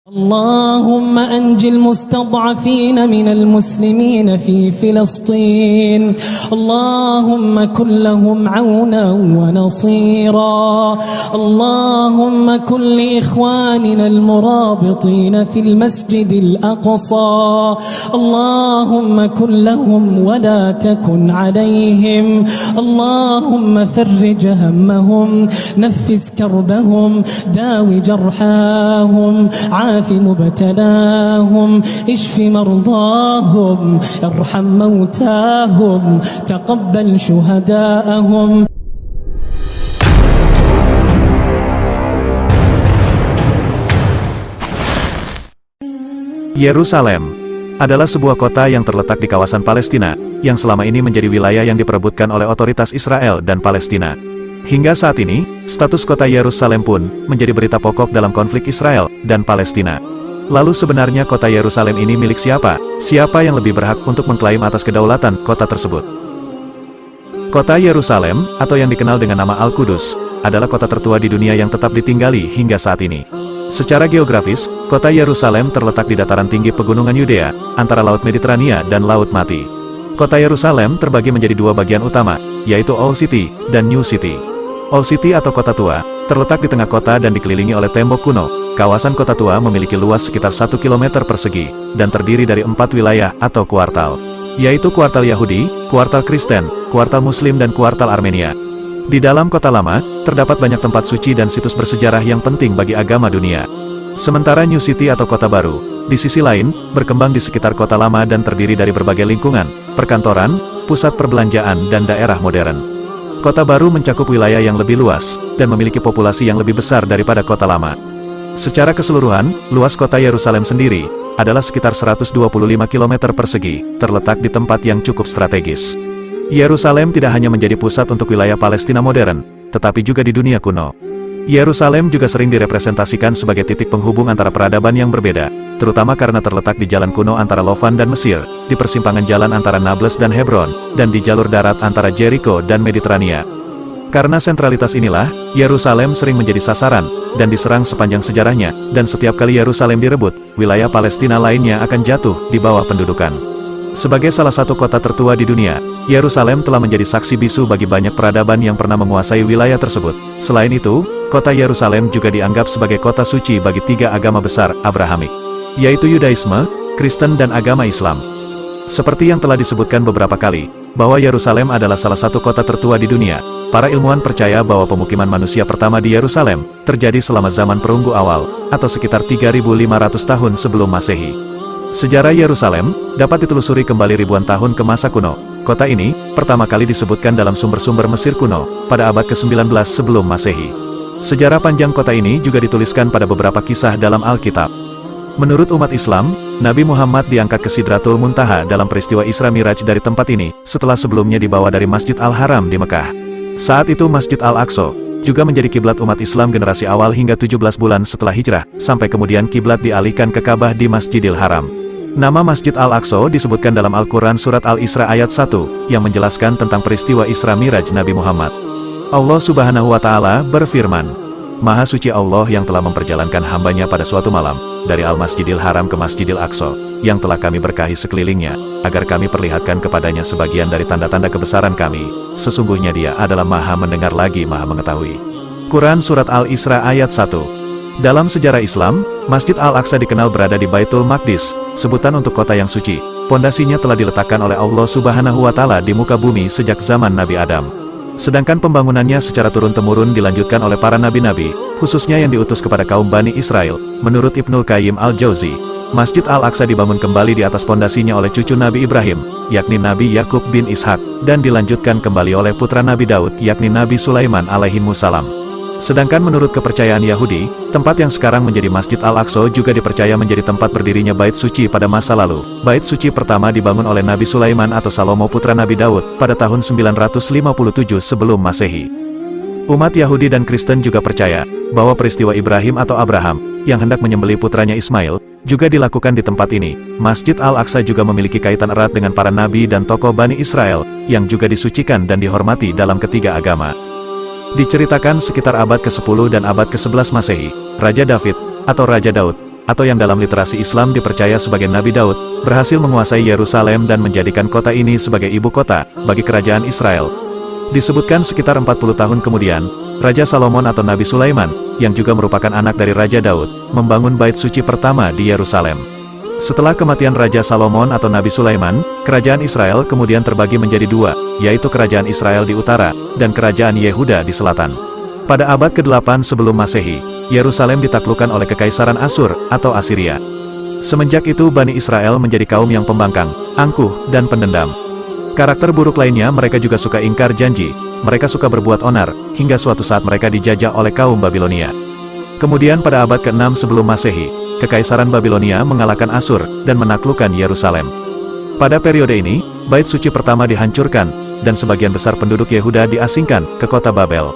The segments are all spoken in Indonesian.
اللهم أنج المستضعفين من المسلمين في فلسطين. اللهم كن لهم عونا ونصيرا. اللهم كن لإخواننا المرابطين في المسجد الأقصى. اللهم كن لهم ولا تكن عليهم. اللهم فرج همهم، نفس كربهم، داوي جرحاهم، عاف مبتلاهم، اشف مرضاهم، ارحم موتاهم، تقبل شهداءهم. Yerusalem adalah sebuah kota yang terletak di kawasan Palestina, yang selama ini menjadi wilayah yang diperebutkan oleh otoritas Israel dan Palestina. Hingga saat ini, status kota Yerusalem pun menjadi berita pokok dalam konflik Israel dan Palestina. Lalu sebenarnya kota Yerusalem ini milik siapa? Siapa yang lebih berhak untuk mengklaim atas kedaulatan kota tersebut? Kota Yerusalem, atau yang dikenal dengan nama Al-Qudus, adalah kota tertua di dunia yang tetap ditinggali hingga saat ini. Secara geografis, kota Yerusalem terletak di dataran tinggi pegunungan Yudea, antara Laut Mediterania dan Laut Mati. Kota Yerusalem terbagi menjadi dua bagian utama, yaitu Old City dan New City. Old City atau Kota Tua, terletak di tengah kota dan dikelilingi oleh tembok kuno. Kawasan Kota Tua memiliki luas sekitar 1 km persegi, dan terdiri dari 4 wilayah atau kuartal, yaitu kuartal Yahudi, kuartal Kristen, kuartal Muslim dan kuartal Armenia. Di dalam Kota Lama, terdapat banyak tempat suci dan situs bersejarah yang penting bagi agama dunia. Sementara New City atau Kota Baru, di sisi lain, berkembang di sekitar Kota Lama dan terdiri dari berbagai lingkungan, perkantoran, pusat perbelanjaan dan daerah modern. Kota Baru mencakup wilayah yang lebih luas, dan memiliki populasi yang lebih besar daripada Kota Lama. Secara keseluruhan, luas kota Yerusalem sendiri, adalah sekitar 125 km persegi, terletak di tempat yang cukup strategis. Yerusalem tidak hanya menjadi pusat untuk wilayah Palestina modern, tetapi juga di dunia kuno. Yerusalem juga sering direpresentasikan sebagai titik penghubung antara peradaban yang berbeda, terutama karena terletak di jalan kuno antara Lovan dan Mesir, di persimpangan jalan antara Nablus dan Hebron, dan di jalur darat antara Jericho dan Mediterania. Karena sentralitas inilah, Yerusalem sering menjadi sasaran, dan diserang sepanjang sejarahnya, dan setiap kali Yerusalem direbut, wilayah Palestina lainnya akan jatuh di bawah pendudukan. Sebagai salah satu kota tertua di dunia, Yerusalem telah menjadi saksi bisu bagi banyak peradaban yang pernah menguasai wilayah tersebut. Selain itu, kota Yerusalem juga dianggap sebagai kota suci bagi 3 agama besar Abrahamik, yaitu Yudaisme, Kristen dan agama Islam. Seperti yang telah disebutkan beberapa kali, bahwa Yerusalem adalah salah satu kota tertua di dunia, para ilmuwan percaya bahwa pemukiman manusia pertama di Yerusalem terjadi selama zaman perunggu awal, atau sekitar 3.500 tahun sebelum Masehi. Sejarah Yerusalem dapat ditelusuri kembali ribuan tahun ke masa kuno. Kota ini pertama kali disebutkan dalam sumber-sumber Mesir kuno pada abad ke-19 sebelum Masehi. Sejarah panjang kota ini juga dituliskan pada beberapa kisah dalam Alkitab. Menurut umat Islam, Nabi Muhammad diangkat ke Sidratul Muntaha dalam peristiwa Isra Miraj dari tempat ini, setelah sebelumnya dibawa dari Masjid Al-Haram di Mekah. Saat itu Masjid Al-Aqsa juga menjadi kiblat umat Islam generasi awal hingga 17 bulan setelah hijrah, sampai kemudian kiblat dialihkan ke Ka'bah di Masjidil Haram. Nama Masjid Al-Aqsa disebutkan dalam Al-Quran Surat Al-Isra ayat 1, yang menjelaskan tentang peristiwa Isra Miraj Nabi Muhammad. Allah Subhanahu wa Ta'ala berfirman, Maha suci Allah yang telah memperjalankan hambanya pada suatu malam, dari Al-Masjidil Haram ke Masjidil Aqsa, yang telah kami berkahi sekelilingnya, agar kami perlihatkan kepadanya sebagian dari tanda-tanda kebesaran kami. Sesungguhnya dia adalah Maha mendengar lagi Maha mengetahui. Quran Surat Al-Isra ayat 1. Dalam sejarah Islam, Masjid Al-Aqsa dikenal berada di Baitul Maqdis, sebutan untuk kota yang suci. Pondasinya telah diletakkan oleh Allah Subhanahu wa Ta'ala di muka bumi sejak zaman Nabi Adam. Sedangkan pembangunannya secara turun-temurun dilanjutkan oleh para nabi-nabi, khususnya yang diutus kepada kaum Bani Israel. Menurut Ibnul Qayyim Al-Jauzi, Masjid Al-Aqsa dibangun kembali di atas pondasinya oleh cucu Nabi Ibrahim, yakni Nabi Yakub bin Ishak, dan dilanjutkan kembali oleh putra Nabi Daud, yakni Nabi Sulaiman alaihimussalam. Sedangkan menurut kepercayaan Yahudi, tempat yang sekarang menjadi Masjid Al-Aqsa juga dipercaya menjadi tempat berdirinya Bait Suci pada masa lalu. Bait Suci pertama dibangun oleh Nabi Sulaiman atau Salomo putra Nabi Daud, pada tahun 957 sebelum Masehi. Umat Yahudi dan Kristen juga percaya, bahwa peristiwa Ibrahim atau Abraham, yang hendak menyembelih putranya Ismail, juga dilakukan di tempat ini. Masjid Al-Aqsa juga memiliki kaitan erat dengan para nabi dan tokoh Bani Israel, yang juga disucikan dan dihormati dalam ketiga agama. Diceritakan sekitar abad ke-10 dan abad ke-11 Masehi, Raja David, atau Raja Daud, atau yang dalam literasi Islam dipercaya sebagai Nabi Daud, berhasil menguasai Yerusalem dan menjadikan kota ini sebagai ibu kota bagi kerajaan Israel. Disebutkan sekitar 40 tahun kemudian, Raja Salomon atau Nabi Sulaiman, yang juga merupakan anak dari Raja Daud, membangun bait suci pertama di Yerusalem. Setelah kematian Raja Salomon atau Nabi Sulaiman, kerajaan Israel kemudian terbagi menjadi dua, yaitu kerajaan Israel di utara, dan kerajaan Yehuda di selatan. Pada abad ke-8 sebelum Masehi, Yerusalem ditaklukkan oleh Kekaisaran Asyur atau Asiria. Semenjak itu Bani Israel menjadi kaum yang pembangkang, angkuh, dan pendendam. Karakter buruk lainnya, mereka juga suka ingkar janji, mereka suka berbuat onar, hingga suatu saat mereka dijajah oleh kaum Babilonia. Kemudian pada abad ke-6 sebelum Masehi, Kekaisaran Babilonia mengalahkan Asyur dan menaklukkan Yerusalem. Pada periode ini, bait suci pertama dihancurkan, dan sebagian besar penduduk Yehuda diasingkan ke kota Babel.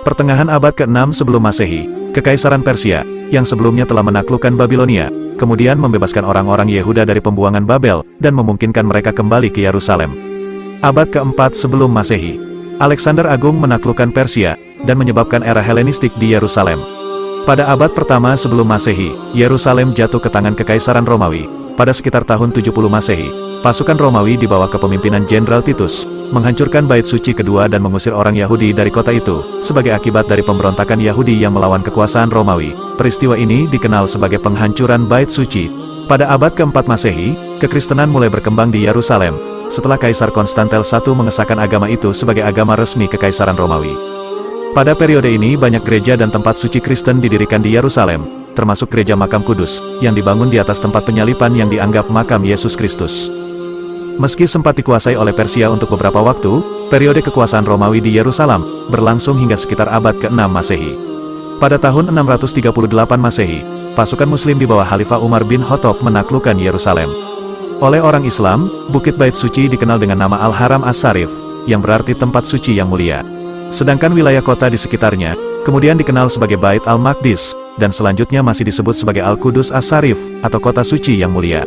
Pertengahan abad ke-6 sebelum Masehi, Kekaisaran Persia, yang sebelumnya telah menaklukkan Babilonia, kemudian membebaskan orang-orang Yehuda dari pembuangan Babel, dan memungkinkan mereka kembali ke Yerusalem. Abad ke-4 sebelum Masehi, Alexander Agung menaklukkan Persia, dan menyebabkan era Helenistik di Yerusalem. Pada abad pertama sebelum Masehi, Yerusalem jatuh ke tangan Kekaisaran Romawi. Pada sekitar tahun 70 Masehi, pasukan Romawi di bawah kepemimpinan Jenderal Titus, menghancurkan bait suci kedua dan mengusir orang Yahudi dari kota itu, sebagai akibat dari pemberontakan Yahudi yang melawan kekuasaan Romawi. Peristiwa ini dikenal sebagai penghancuran bait suci. Pada abad ke-4 Masehi, kekristenan mulai berkembang di Yerusalem, setelah Kaisar Konstantel I mengesahkan agama itu sebagai agama resmi Kekaisaran Romawi. Pada periode ini banyak gereja dan tempat suci Kristen didirikan di Yerusalem, termasuk gereja Makam Kudus, yang dibangun di atas tempat penyalipan yang dianggap makam Yesus Kristus. Meski sempat dikuasai oleh Persia untuk beberapa waktu, periode kekuasaan Romawi di Yerusalem berlangsung hingga sekitar abad ke-6 Masehi. Pada tahun 638 Masehi, pasukan Muslim di bawah Khalifah Umar bin Khattab menaklukkan Yerusalem. Oleh orang Islam, Bukit Bait Suci dikenal dengan nama Al-Haram As-Sarif, yang berarti tempat suci yang mulia. Sedangkan wilayah kota di sekitarnya, kemudian dikenal sebagai Bait Al-Maqdis, dan selanjutnya masih disebut sebagai Al-Qudus As-Sarif, atau kota suci yang mulia.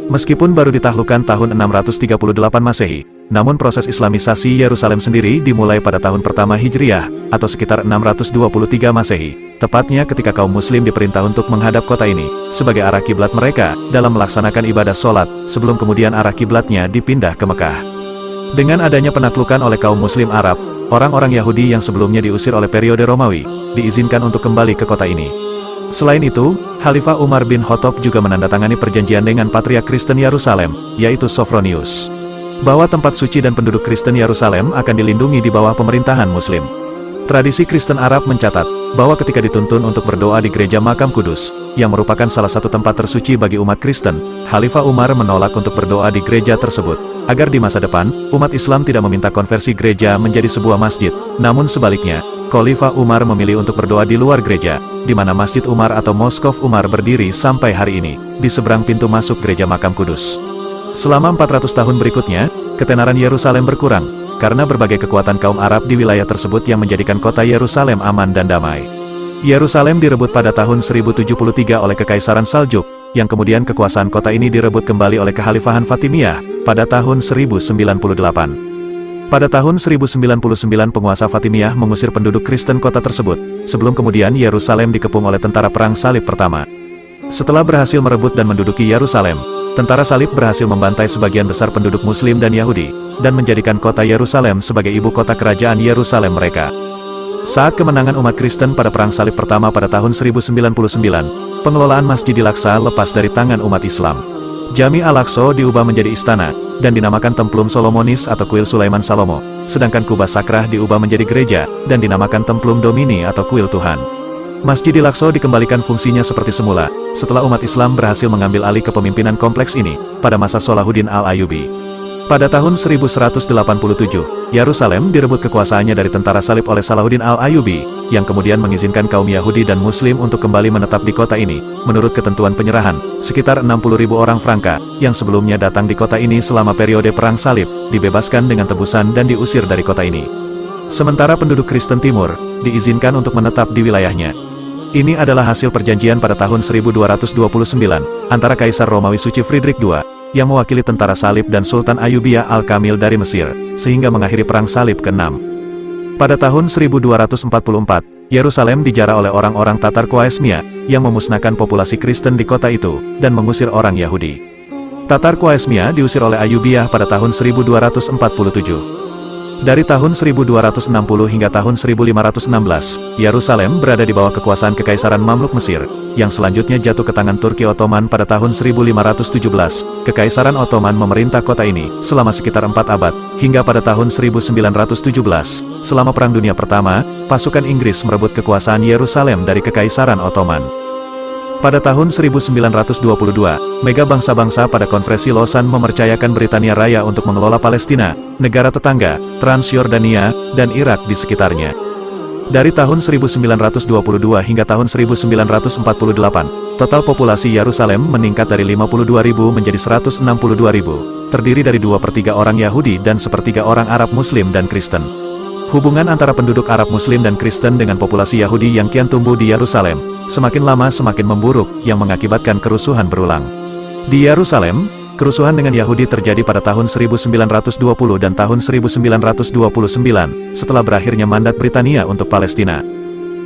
Meskipun baru ditaklukkan tahun 638 Masehi, namun proses Islamisasi Yerusalem sendiri dimulai pada tahun pertama Hijriah, atau sekitar 623 Masehi, tepatnya ketika kaum Muslim diperintah untuk menghadap kota ini, sebagai arah kiblat mereka, dalam melaksanakan ibadah sholat, sebelum kemudian arah kiblatnya dipindah ke Mekah. Dengan adanya penaklukan oleh kaum Muslim Arab, orang-orang Yahudi yang sebelumnya diusir oleh periode Romawi, diizinkan untuk kembali ke kota ini. Selain itu, Khalifah Umar bin Khattab juga menandatangani perjanjian dengan Patriark Kristen Yerusalem, yaitu Sophronius, bahwa tempat suci dan penduduk Kristen Yerusalem akan dilindungi di bawah pemerintahan Muslim. Tradisi Kristen Arab mencatat, bahwa ketika dituntun untuk berdoa di gereja Makam Kudus, yang merupakan salah satu tempat tersuci bagi umat Kristen, Khalifah Umar menolak untuk berdoa di gereja tersebut, agar di masa depan, umat Islam tidak meminta konversi gereja menjadi sebuah masjid. Namun sebaliknya, Khalifah Umar memilih untuk berdoa di luar gereja, di mana Masjid Umar atau Moskov Umar berdiri sampai hari ini, di seberang pintu masuk gereja Makam Kudus. Selama 400 tahun berikutnya, ketenaran Yerusalem berkurang, karena berbagai kekuatan kaum Arab di wilayah tersebut yang menjadikan kota Yerusalem aman dan damai. Yerusalem direbut pada tahun 1073 oleh Kekaisaran Saljuk, yang kemudian kekuasaan kota ini direbut kembali oleh Kekhalifahan Fatimiyah, pada tahun 1098. Pada tahun 1099 penguasa Fatimiyah mengusir penduduk Kristen kota tersebut, sebelum kemudian Yerusalem dikepung oleh tentara perang salib pertama. Setelah berhasil merebut dan menduduki Yerusalem, tentara salib berhasil membantai sebagian besar penduduk Muslim dan Yahudi, dan menjadikan kota Yerusalem sebagai ibu kota kerajaan Yerusalem mereka. Saat kemenangan umat Kristen pada perang salib pertama pada tahun 1099, pengelolaan Masjidil Aqsa lepas dari tangan umat Islam. Jami Al-Aqsa diubah menjadi istana, dan dinamakan Templum Solomonis atau Kuil Sulaiman Salomo, sedangkan Kubah Sakrah diubah menjadi gereja, dan dinamakan Templum Domini atau Kuil Tuhan. Masjidil Aqsa dikembalikan fungsinya seperti semula, setelah umat Islam berhasil mengambil alih kepemimpinan kompleks ini, pada masa Salahuddin Al-Ayyubi. Pada tahun 1187, Yerusalem direbut kekuasaannya dari tentara salib oleh Salahuddin Al-Ayyubi, yang kemudian mengizinkan kaum Yahudi dan Muslim untuk kembali menetap di kota ini. Menurut ketentuan penyerahan, sekitar 60.000 orang Franka, yang sebelumnya datang di kota ini selama periode Perang Salib, dibebaskan dengan tebusan dan diusir dari kota ini. Sementara penduduk Kristen Timur, diizinkan untuk menetap di wilayahnya. Ini adalah hasil perjanjian pada tahun 1229, antara Kaisar Romawi Suci Friedrich II, yang mewakili tentara salib dan Sultan Ayyubiyah Al-Kamil dari Mesir, sehingga mengakhiri Perang Salib ke-6. Pada tahun 1244, Yerusalem dijarah oleh orang-orang Tatar Khwarizmia yang memusnahkan populasi Kristen di kota itu dan mengusir orang Yahudi. Tatar Khwarizmia diusir oleh Ayyubiyah pada tahun 1247. Dari tahun 1260 hingga tahun 1516, Yerusalem berada di bawah kekuasaan Kekaisaran Mamluk Mesir, yang selanjutnya jatuh ke tangan Turki Ottoman pada tahun 1517. Kekaisaran Ottoman memerintah kota ini selama sekitar 4 abad, hingga pada tahun 1917, selama Perang Dunia Pertama, pasukan Inggris merebut kekuasaan Yerusalem dari Kekaisaran Ottoman. Pada tahun 1922, mega bangsa-bangsa pada Konferensi Lausanne mempercayakan Britania Raya untuk mengelola Palestina, negara tetangga, Transjordania, dan Irak di sekitarnya. Dari tahun 1922 hingga tahun 1948, total populasi Yerusalem meningkat dari 52.000 menjadi 162.000, terdiri dari 2/3 orang Yahudi dan 1/3 orang Arab Muslim dan Kristen. Hubungan antara penduduk Arab Muslim dan Kristen dengan populasi Yahudi yang kian tumbuh di Yerusalem, semakin lama semakin memburuk, yang mengakibatkan kerusuhan berulang. Di Yerusalem, kerusuhan dengan Yahudi terjadi pada tahun 1920 dan tahun 1929, setelah berakhirnya mandat Britania untuk Palestina.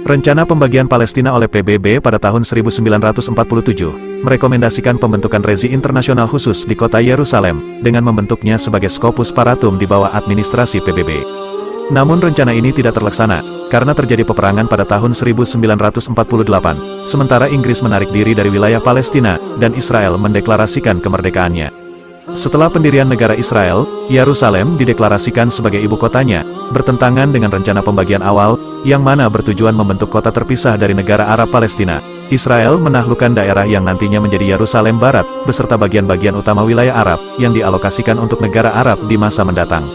Rencana pembagian Palestina oleh PBB pada tahun 1947, merekomendasikan pembentukan rezi internasional khusus di kota Yerusalem, dengan membentuknya sebagai Scopus Paratum di bawah administrasi PBB. Namun rencana ini tidak terlaksana, karena terjadi peperangan pada tahun 1948, sementara Inggris menarik diri dari wilayah Palestina, dan Israel mendeklarasikan kemerdekaannya. Setelah pendirian negara Israel, Yerusalem dideklarasikan sebagai ibu kotanya, bertentangan dengan rencana pembagian awal, yang mana bertujuan membentuk kota terpisah dari negara Arab Palestina. Israel menaklukkan daerah yang nantinya menjadi Yerusalem Barat, beserta bagian-bagian utama wilayah Arab, yang dialokasikan untuk negara Arab di masa mendatang.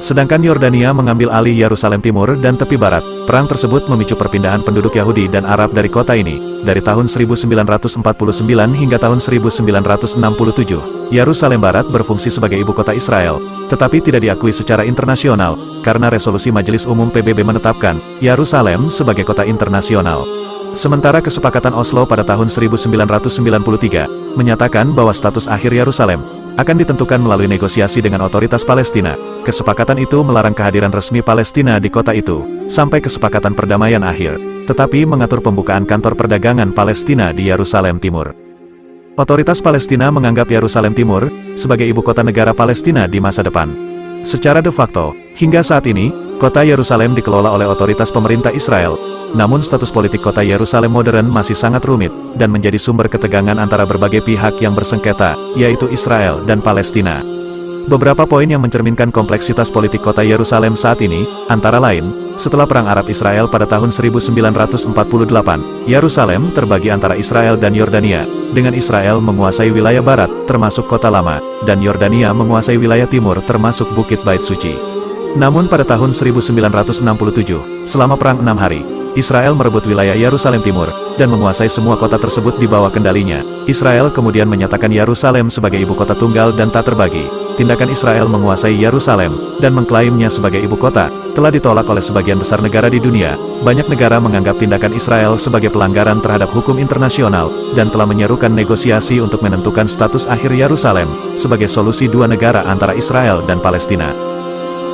Sedangkan Yordania mengambil alih Yerusalem Timur dan tepi barat. Perang tersebut memicu perpindahan penduduk Yahudi dan Arab dari kota ini. Dari tahun 1949 hingga tahun 1967, Yerusalem Barat berfungsi sebagai ibu kota Israel, tetapi tidak diakui secara internasional, karena resolusi Majelis Umum PBB menetapkan Yerusalem sebagai kota internasional. Sementara kesepakatan Oslo pada tahun 1993, menyatakan bahwa status akhir Yerusalem akan ditentukan melalui negosiasi dengan otoritas Palestina. Kesepakatan itu melarang kehadiran resmi Palestina di kota itu, sampai kesepakatan perdamaian akhir, tetapi mengatur pembukaan kantor perdagangan Palestina di Yerusalem Timur. Otoritas Palestina menganggap Yerusalem Timur sebagai ibu kota negara Palestina di masa depan. Secara de facto, hingga saat ini, kota Yerusalem dikelola oleh otoritas pemerintah Israel. Namun status politik kota Yerusalem modern masih sangat rumit, dan menjadi sumber ketegangan antara berbagai pihak yang bersengketa, yaitu Israel dan Palestina. Beberapa poin yang mencerminkan kompleksitas politik kota Yerusalem saat ini, antara lain, setelah Perang Arab-Israel pada tahun 1948, Yerusalem terbagi antara Israel dan Yordania, dengan Israel menguasai wilayah barat, termasuk Kota Lama, dan Yordania menguasai wilayah timur termasuk Bukit Bait Suci. Namun pada tahun 1967, selama Perang 6 hari, Israel merebut wilayah Yerusalem Timur, dan menguasai semua kota tersebut di bawah kendalinya. Israel kemudian menyatakan Yerusalem sebagai ibu kota tunggal dan tak terbagi. Tindakan Israel menguasai Yerusalem, dan mengklaimnya sebagai ibu kota, telah ditolak oleh sebagian besar negara di dunia. Banyak negara menganggap tindakan Israel sebagai pelanggaran terhadap hukum internasional, dan telah menyerukan negosiasi untuk menentukan status akhir Yerusalem, sebagai solusi dua negara antara Israel dan Palestina.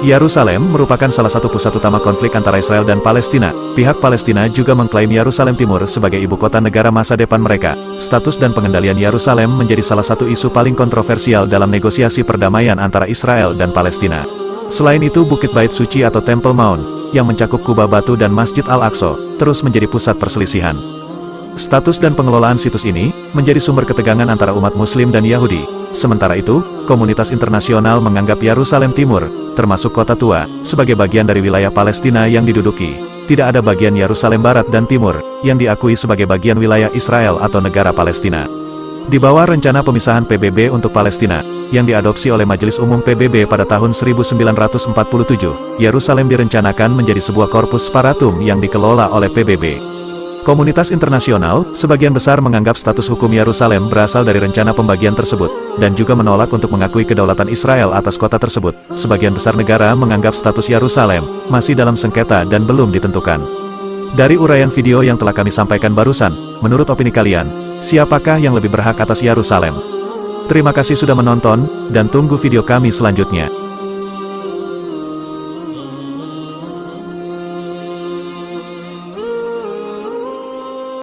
Yerusalem merupakan salah satu pusat utama konflik antara Israel dan Palestina. Pihak Palestina juga mengklaim Yerusalem Timur sebagai ibu kota negara masa depan mereka. Status dan pengendalian Yerusalem menjadi salah satu isu paling kontroversial dalam negosiasi perdamaian antara Israel dan Palestina. Selain itu, Bukit Bait Suci atau Temple Mount, yang mencakup kubah batu dan Masjid Al-Aqsa, terus menjadi pusat perselisihan. Status dan pengelolaan situs ini menjadi sumber ketegangan antara umat Muslim dan Yahudi. Sementara itu, komunitas internasional menganggap Yerusalem Timur, termasuk Kota Tua, sebagai bagian dari wilayah Palestina yang diduduki. Tidak ada bagian Yerusalem Barat dan Timur, yang diakui sebagai bagian wilayah Israel atau negara Palestina. Di bawah rencana pemisahan PBB untuk Palestina, yang diadopsi oleh Majelis Umum PBB pada tahun 1947, Yerusalem direncanakan menjadi sebuah korpus paratum yang dikelola oleh PBB. Komunitas internasional, sebagian besar menganggap status hukum Yerusalem berasal dari rencana pembagian tersebut, dan juga menolak untuk mengakui kedaulatan Israel atas kota tersebut. Sebagian besar negara menganggap status Yerusalem masih dalam sengketa dan belum ditentukan. Dari uraian video yang telah kami sampaikan barusan, menurut opini kalian, siapakah yang lebih berhak atas Yerusalem? Terima kasih sudah menonton, dan tunggu video kami selanjutnya.